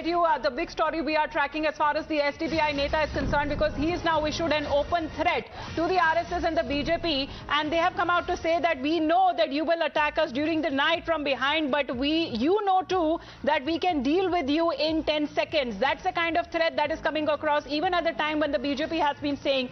get you the big story we are tracking as far as the SDPI Neta is concerned, because he has now issued an open threat to the RSS and the BJP, and they have come out to say that we know that you will attack us during the night from behind, but you know too that we can deal with you in 10 seconds. That's the kind of threat that is coming across even at the time when the BJP has been saying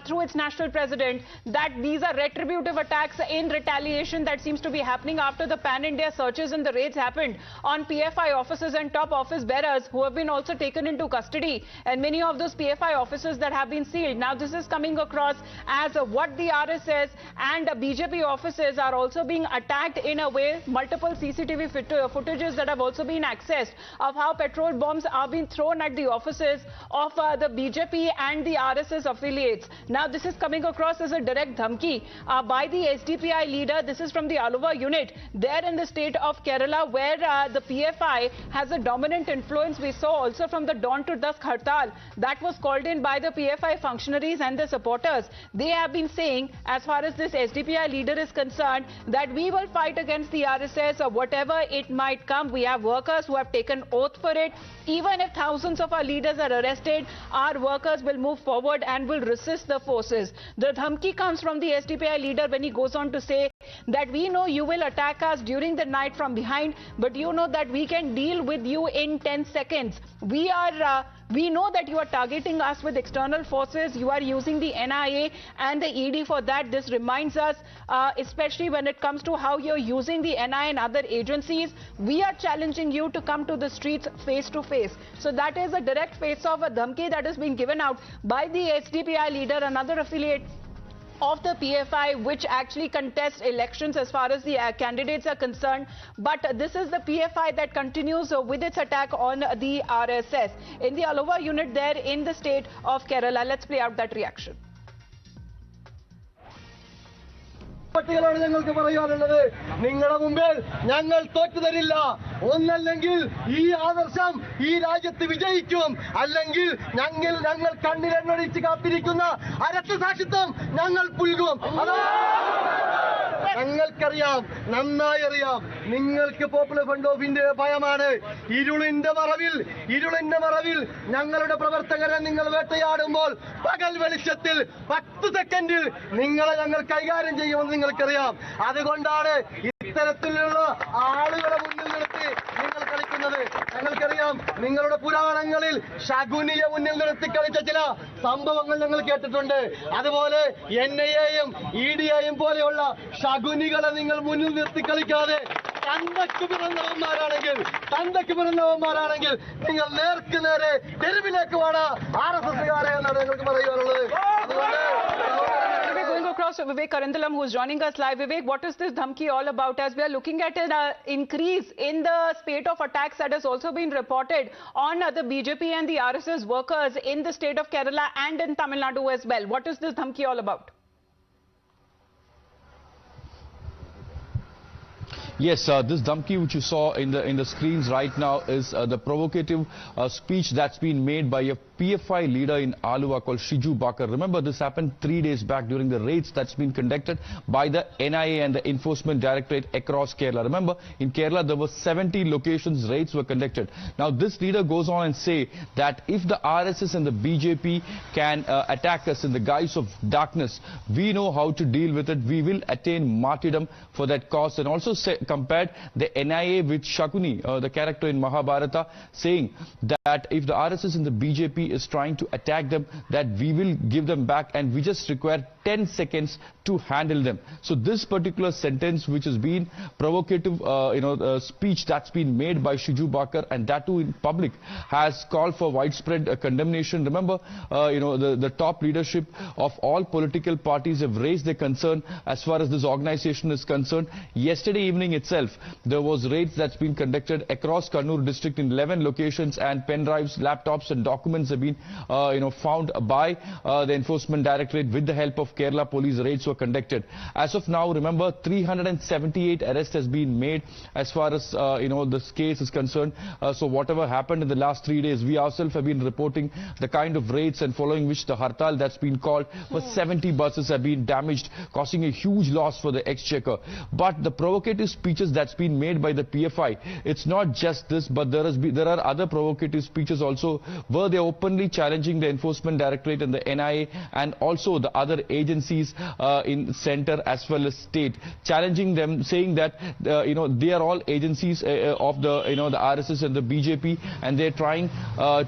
through its national president that these are retributive attacks in retaliation that seems to be happening after the pan-India searches and the raids happened on PFI officers and top office bearers who have been also taken into custody, and many of those PFI officers that have been sealed. Now this is coming across as what the RSS and BJP officers are also being attacked in a way. Multiple CCTV footages that have also been accessed of how petrol bombs are being thrown at the offices of the BJP and the RSS affiliates. Now this is coming across as a direct dhamki by the SDPI leader. This is from the Aluva unit there in the state of Kerala, where the PFI has a dominant influence. We saw also from the dawn to dusk hartal that was called in by the PFI functionaries and the supporters. They have been saying, as far as this SDPI leader is concerned, that we will fight against the RSS or whatever it might come. We have workers who have taken oath for it. Even if thousands of our leaders are arrested, our workers will move forward and will resist the forces. The dhamki comes from the SDPI leader when he goes on to say that we know you will attack us during the night from behind, but you know that we can deal with you in 10 seconds. We know that you are targeting us with external forces. You are using the NIA and the ED for that. This reminds us, especially when it comes to how you're using the NIA and other agencies. We are challenging you to come to the streets face to face. So that is a direct face-off, a dhamki that is being given out by the SDPI leader, another affiliate of the PFI, which actually contests elections as far as the candidates are concerned. But this is the PFI that continues with its attack on the RSS in the Aluva unit there in the state of Kerala. Let's play out that reaction. പട്ടികളോട് ഞങ്ങൾക്ക് പറയാനുള്ളത്, നിങ്ങളുടെ മുമ്പിൽ ഞങ്ങൾ തോറ്റുതരില്ല. ഒന്നല്ലെങ്കിൽ ഈ ആദർശം ഈ രാജ്യത്ത് വിജയിക്കും, അല്ലെങ്കിൽ ഞങ്ങൾ കണ്ണിലെണ്ണൊഴിച്ച് കാത്തിരിക്കുന്ന അരക്തസാക്ഷിത്വം ഞങ്ങൾ പുൽകും. ഞങ്ങൾക്കറിയാം, നന്നായി അറിയാം, നിങ്ങൾക്ക് പോപ്പുലർ ഫ്രണ്ട് ഓഫിന്റെ ഭയമാണ്. ഇരുളിന്റെ മറവിൽ ഞങ്ങളുടെ പ്രവർത്തകരെ നിങ്ങൾ വേട്ടയാടുമ്പോൾ പകൽ വെളിച്ചത്തിൽ 10 സെക്കൻഡിൽ നിങ്ങളെ ഞങ്ങൾ കൈകാര്യം ചെയ്യുമെന്ന് നിങ്ങൾക്കറിയാം. അതുകൊണ്ടാണ് ഇത്തരത്തിലുള്ള ആളുകളെ മുന്നിൽ നിർത്തി നിങ്ങൾ കളിക്കുന്നത്. ഞങ്ങൾക്കറിയാം, നിങ്ങളുടെ പുരാണങ്ങളിൽ ശകുനിയെ മുന്നിൽ നിർത്തി കളിച്ച ചില സംഭവങ്ങൾ ഞങ്ങൾ കേട്ടിട്ടുണ്ട്. അതുപോലെ NIAയും EDയും പോലെയുള്ള ശകുനികളെ നിങ്ങൾ മുന്നിൽ നിർത്തി കളിക്കാതെ തന്തയ്ക്ക് പിറന്നവന്മാരാണെങ്കിൽ നിങ്ങൾ നേർക്ക് നേരെ തെരുവിലേക്ക് വാടാ RSSകാരെ എന്നാണ് ഞങ്ങൾക്ക് പറയാനുള്ളത്. Going across to Vivek Karandalam, who is joining us live. Vivek, what is this dhamki all about, as we are looking at an increase in the spate of attacks that has also been reported on the BJP and the RSS workers in the state of Kerala and in Tamil Nadu as well? What is this dhamki all about? Yes, this dhamki which you saw in the screens right now is the provocative speech that's been made by a PFI leader in Aluva called Shiju Bakar. Remember, this happened 3 days back during the raids that's been conducted by the NIA and the Enforcement Directorate across Kerala. Remember, in Kerala there were 70 locations raids were conducted. Now this leader goes on and say that if the RSS and the BJP can attack us in the guise of darkness, we know how to deal with it. We will attain martyrdom for that cause. And also compared the NIA with Shakuni, the character in Mahabharata, saying that if the RSS and the BJP is trying to attack them, that we will give them back and we just require 10 seconds to handle them. So this particular sentence, which has been provocative, speech that's been made by Shiju Bakar, and that too in public, has called for widespread condemnation. Remember, the top leadership of all political parties have raised their concern as far as this organization is concerned. Yesterday evening itself, there was raids that's been conducted across Kannur district in 11 locations, and pen drives, laptops and documents have been found by the Enforcement Directorate with the help of Kerala police. Raids were conducted. As of now, remember, 378 arrests has been made as far as this case is concerned. So whatever happened in the last 3 days, we ourselves have been reporting the kind of raids, and following which the hartal that's been called for 70 buses have been damaged, causing a huge loss for the exchequer. But the provocative speeches that's been made by the PFI. It's not just this, but there are other provocative speeches also where they're openly challenging the Enforcement Directorate and the NIA and also the other agencies in center as well as state, challenging them, saying that they are all agencies of the the RSS and the BJP, and they're trying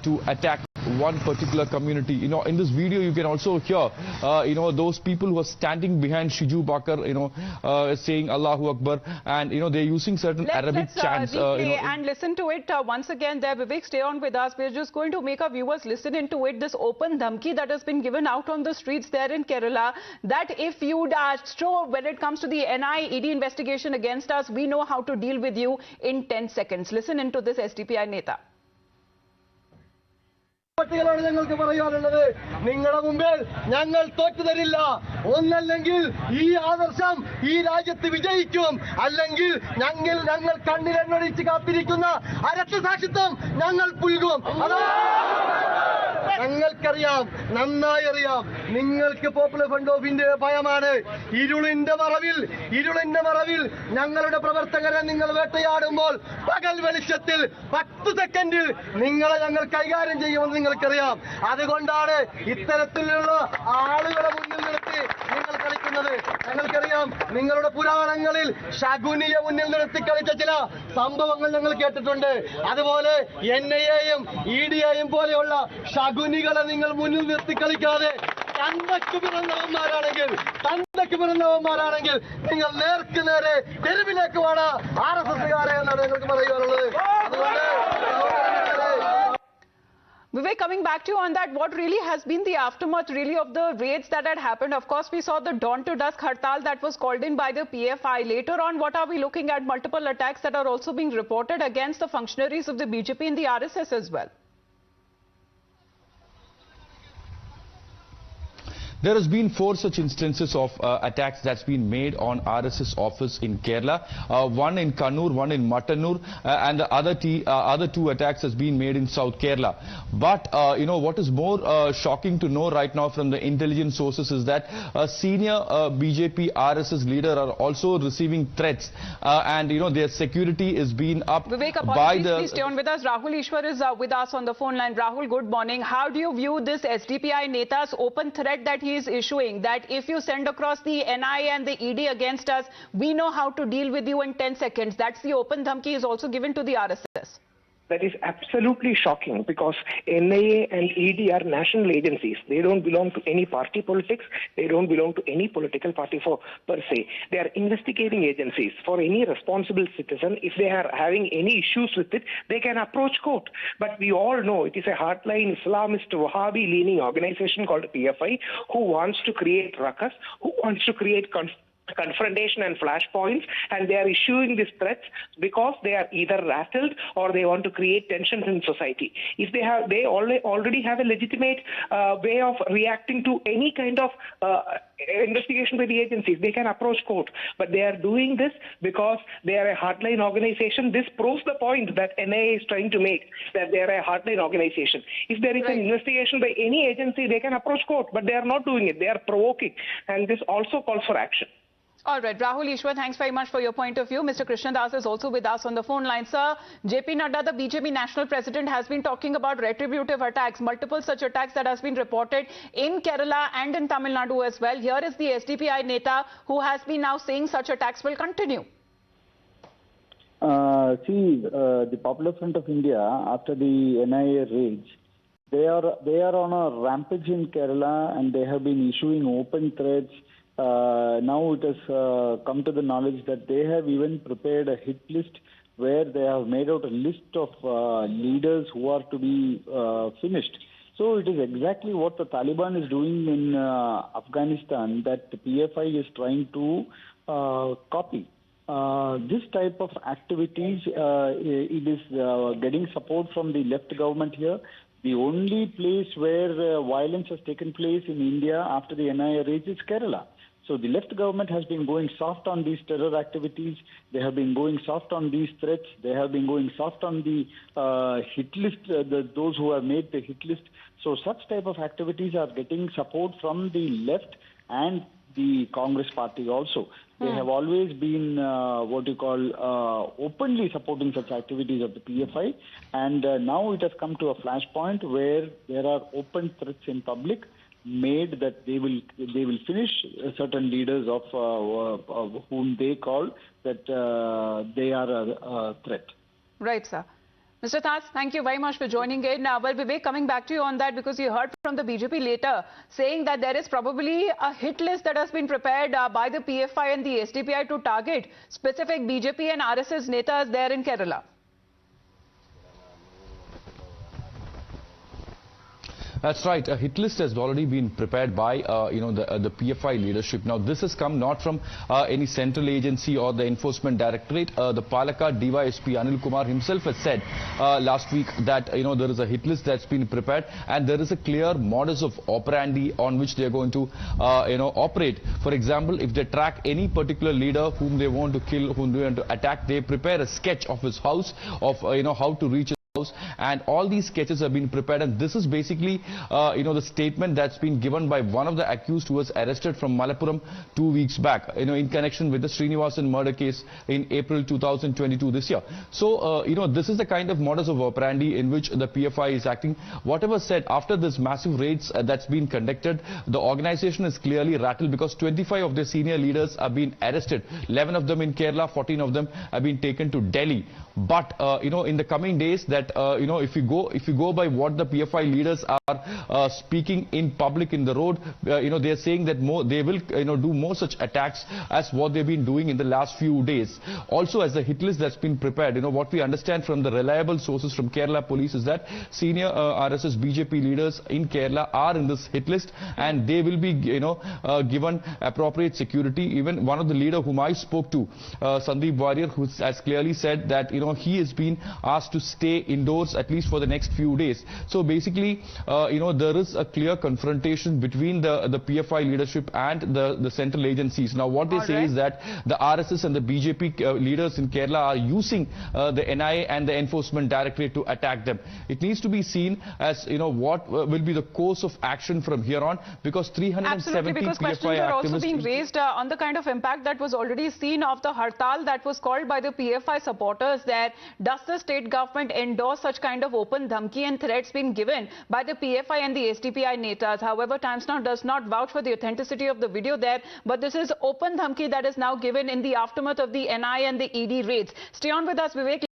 to attack one particular community. In this video you can also hear those people who are standing behind Shiju Bakar saying Allahu Akbar, and they're using certain Arabic chants. And listen to it once again there. Vivek, stay on with us. We're just going to make our viewers listen into it, this open dhamki that has been given out on the streets there in Kerala, that if you show when it comes to the NI ED investigation against us, we know how to deal with you in 10 seconds. Listen into this SDPI Neta. കുട്ടികളോട് ഞങ്ങൾക്ക് പറയാനുള്ളത്, നിങ്ങളുടെ മുമ്പിൽ ഞങ്ങൾ തോറ്റുതരില്ല. ഒന്നല്ലെങ്കിൽ ഈ ആദർശം ഈ രാജ്യത്ത് വിജയിക്കും, അല്ലെങ്കിൽ ഞങ്ങൾ കണ്ണിലെണ്ണൊഴിച്ച് കാത്തിരിക്കുന്ന അരക്തസാക്ഷിത്വം ഞങ്ങൾ പുൽകും. ഞങ്ങൾക്കറിയാം, നന്നായി അറിയാം, നിങ്ങൾക്ക് പോപ്പുലർ ഫ്രണ്ട് ഓഫ് ഇന്ത്യ ഭയമാണ്. ഇരുളിന്റെ മറവിൽ ഞങ്ങളുടെ പ്രവർത്തകരെ നിങ്ങൾ വേട്ടയാടുമ്പോൾ പകൽ വെളിച്ചത്തിൽ 10 സെക്കൻഡിൽ നിങ്ങളെ ഞങ്ങൾ കൈകാര്യം ചെയ്യുമെന്ന് നിങ്ങൾക്കറിയാം. അതുകൊണ്ടാണ് ഇത്തരത്തിലുള്ള ആളുകളെ മുന്നിൽ നിർത്തി നിങ്ങൾ കളിക്കുന്നത്. ഞങ്ങൾക്കറിയാം, നിങ്ങളുടെ പുരാണങ്ങളിൽ ശകുനിയെ മുന്നിൽ നിർത്തി കളിച്ച ചില സംഭവങ്ങൾ ഞങ്ങൾ കേട്ടിട്ടുണ്ട്. അതുപോലെ NIAയും EDയും പോലെയുള്ള ശകുനികളെ നിങ്ങൾ മുന്നിൽ നിർത്തി കളിക്കാതെ തന്തയ്ക്ക് പിറന്നവന്മാരാണെങ്കിൽ നിങ്ങൾ നേർക്ക് നേരെ തെരുവിലേക്ക് വാടാ RSSകാരെ എന്നാണ് ഞങ്ങൾക്ക് പറയാനുള്ളത്. അതുകൊണ്ട് Vivek, coming back to you on that, what really has been the aftermath really of the raids that had happened? Of course, we saw the dawn to dusk hartal that was called in by the PFI. Later on, what are we looking at? Multiple attacks that are also being reported against the functionaries of the BJP and the RSS as well. There has been 4 such instances of attacks that's been made on RSS office in Kerala. One in Kannur, one in Mattanur, and the other 2 attacks has been made in South Kerala. But what is more shocking to know right now from the intelligence sources is that a senior BJP RSS leader are also receiving threats, and their security is being upped. Vivek, please stay on with us. Rahul Ishwar is with us on the phone line. Rahul, good morning. How do you view this SDPI Neta's open threat that he is issuing, that if you send across the NI and the ED against us, we know how to deal with you in 10 seconds? That's the open dhamki is also given to the RSS. That is absolutely shocking, because NIA and ED are national agencies. They don't belong to any party politics. They don't belong to any political party per se. They are investigating agencies. For any responsible citizen, if they are having any issues with it, they can approach court. But we all know it is a hardline Islamist Wahhabi-leaning organization called PFI who wants to create ruckus, who wants to create confrontation and flashpoints, and they are issuing these threats because they are either rattled or they want to create tensions in society. If they already have a legitimate way of reacting to any kind of investigation by the agencies, they can approach court. But they are doing this because they are a hardline organization. This proves the point that NIA is trying to make, that they are a hardline organization. If there is an investigation by any agency, they can approach court, but they are not doing it. They are provoking, and this also calls for action. All right, Rahul Ishwar, thanks very much for your point of view. Mr. Krishnadas is also with us on the phone line. Sir, JP Nadda, the BJP national president, has been talking about retributive attacks, multiple such attacks that has been reported in Kerala and in Tamil Nadu as well. Here is the SDPI Neta who has been now saying such attacks will continue. The Popular Front of India, after the NIA raids, they are on a rampage in Kerala, and they have been issuing open threats. Now it has come to the knowledge that they have even prepared a hit list where they have made out a list of leaders who are to be finished. So it is exactly what the Taliban is doing in Afghanistan that the PFI is trying to copy. This type of activities, it is getting support from the left government here. The only place where violence has taken place in India after the NIA raids is Kerala. So the left government has been going soft on these terror activities. They have been going soft on these threats. They have been going soft on the hit list, those who have made the hit list. So such type of activities are getting support from the left and the Congress party also. They have always been what you call openly supporting such activities of the PFI, and now it has come to a flashpoint where there are open threats in public made that they will finish certain leaders of whom they call that they are a threat. Right, sir. Mr. Thas, thank you very much for joining in. Well, Vivek, coming back to you on that, because you heard from the BJP later saying that there is probably a hit list that has been prepared by the PFI and the SDPI to target specific BJP and RSS netas there in Kerala. That's right. A hit list has already been prepared by, the PFI leadership. Now, this has come not from any central agency or the enforcement directorate. The Palakkad DYSP Anil Kumar himself has said last week that, there is a hit list that's been prepared and there is a clear modus of operandi on which they are going to, operate. For example, if they track any particular leader whom they want to kill, whom they want to attack, they prepare a sketch of his house, of, how to reach and all these sketches have been prepared, and this is basically the statement that's been given by one of the accused who was arrested from Malappuram 2 weeks back, in connection with the Srinivasan murder case in April 2022 this year. So this is the kind of modus of operandi in which the PFI is acting. Whatever said, after this massive raids that's been conducted, the organization is clearly rattled because 25 of their senior leaders have been arrested, 11 of them in Kerala, 14 of them have been taken to Delhi. But in the coming days, that if you go by what the PFI leaders are speaking in public in the road, they are saying that they will do more such attacks as what they've been doing in the last few days. Also, as the hit list that's been prepared, what we understand from the reliable sources from Kerala police is that senior RSS BJP leaders in Kerala are in this hit list, and they will be given appropriate security. Even one of the leader whom I spoke to, Sandeep Warrior, who has clearly said that he has been asked to stay indoors at least for the next few days. So basically, there is a clear confrontation between the PFI leadership and the central agencies. Now, what they say is that the RSS and the BJP leaders in Kerala are using the NIA and the enforcement directorate to attack them. It needs to be seen as what will be the course of action from here on, because 370 because PFI questions are also being activists raised on the kind of impact that was already seen of the hartal that was called by the PFI supporters there. Does the state government endorse such kind of open dhamki and threats being given by the PFI and the SDPI netas? However, Times Now does not vouch for the authenticity of the video there, but this is open dhamki that is now given in the aftermath of the NI and the ED raids. Stay on with us, Vivek.